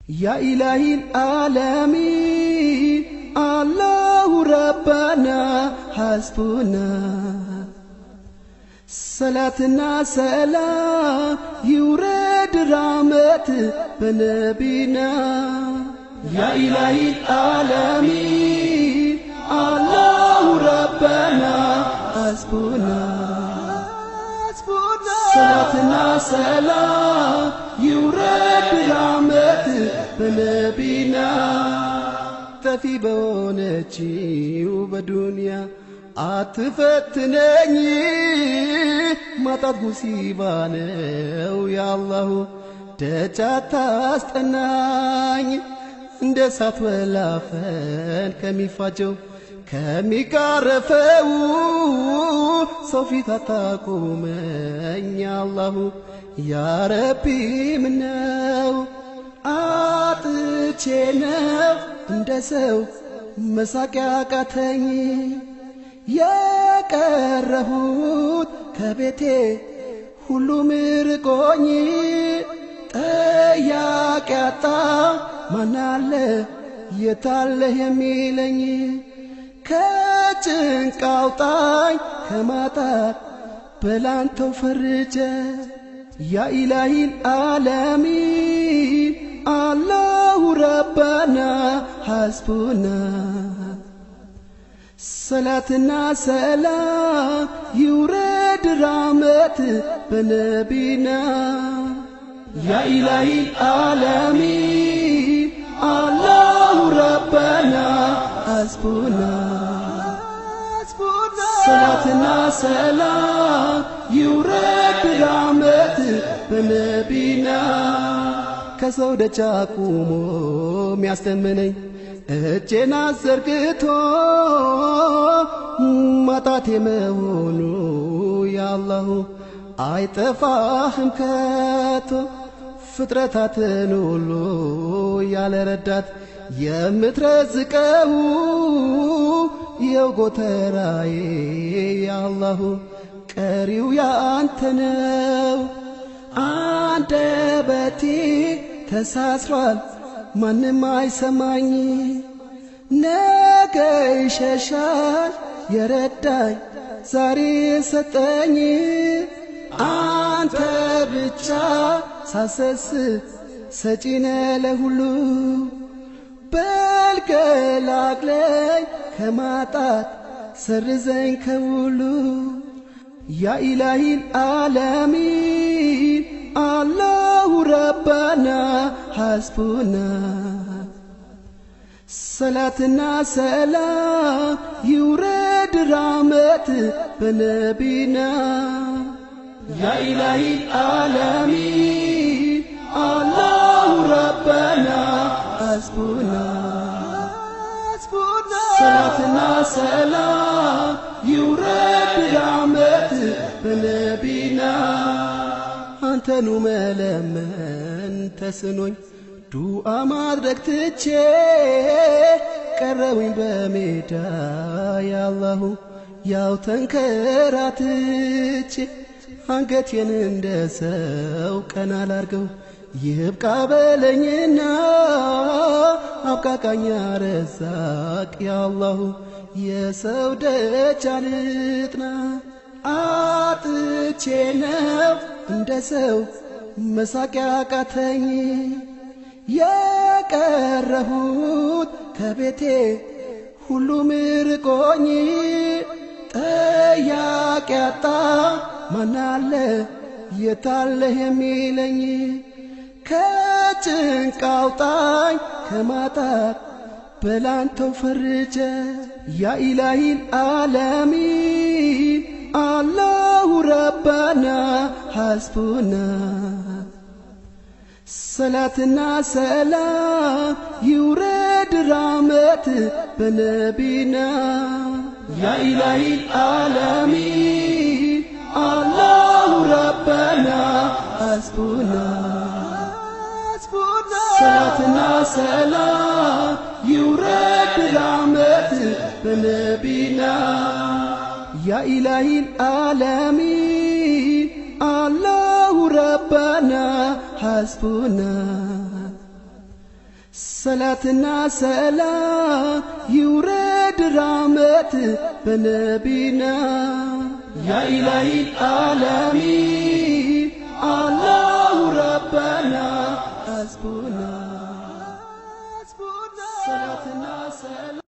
يا إلهي العالمين الله ربنا حسبنا صلاتنا سلام يورد رحمة بنبينا يا إلهي العالمين الله ربنا حسبنا صلاتنا سلام يورد رحمة بنبينا تفي بونتي وبدنيا أتفتنني ما تدوسيبانه يا الله تجاتاستناني እንደ ሳት ወላፈን ከሚፋጀው ከሚጋረፈው ሰው ፊት አታቁመኝ አላሁ ያ ረቢ ምነው አጥቼ ነው እንደ ሰው መሳቅ ያቃተኝ የቀረሁት ከቤቴ ሁሉም ርቆኝ ጠያቂ አጣ ማናለ የታለ የሚለኝ ከጭንቅ አውጣኝ ከማጣት በላንተው ፈርጀ ያ ኢላሂ العالمين الله ربنا حسبنا صلاتنا سلام يورد رحمة بنبينا يا إلهي العالمين الله ربنا حسبنا صلاتنا سلام يورد رحمة بنبينا كسو دجاكومو مياستمني እጄን አዘርግቶ ማጣቴ መሆኑ ያአላሁ አይጠፋህም ከቶ ፍጥረታትን ሁሉ ያለ ረዳት የምትረዝቀው የጎተራዬ ያአላሁ ቀሪው ያንተ ነው አንደበቴ ተሳስሯል ማንም አይሰማኝ ነገ ይሸሻል የረዳኝ ዛሬ ሰጠኝ አንተ ብቻ ሳሰስት ሰጪነ ለሁሉ በልገላግለኝ ከማጣት ሰርዘኝ ከሁሉ ያ ኢላሂ العالمين الله ربنا حسبنا صلاتنا سلام يورد رحمة بنبينا يا إلهي العالمين الله ربنا حسبنا صلاتنا سلام يورد رحمة بنبينا አንተኑ መለመን ተስኖኝ ዱዓ ማድረግ ትቼ ቀረውኝ በሜዳ ያአላሁ ያው ተንከራትቼ አንገቴን እንደ ሰው ቀና ላርገው ይብቃ በለኝና አብቃቃኛ ረዛቅ ያአላሁ የሰው ደጅ አልጥና አጥቼ ነው እንደ ሰው መሳቅ ያቃተኝ የቀረሁት ከቤቴ ሁሉም ርቆኝ ጠያቂ አጣ ማናለ የታለ የሚለኝ ከጭንቅ አውጣኝ ከማጣት በላንተው ፈርጀ ያ ኢላሂ العالمين الله ربنا حسبنا صلاتنا سلام يورد رحمة بنبينا يا إلهي العالمين الله ربنا حسبنا صلاتنا سلام يورد رحمة بنبينا يا إلهي العالمين الله ربنا حسبنا ሰላትና ሰላም ይውረድ ራመት በነቢና ያ ኢላሂ ዓለሚን አላሁ ረበና አስቡና ሰላትና ሰላም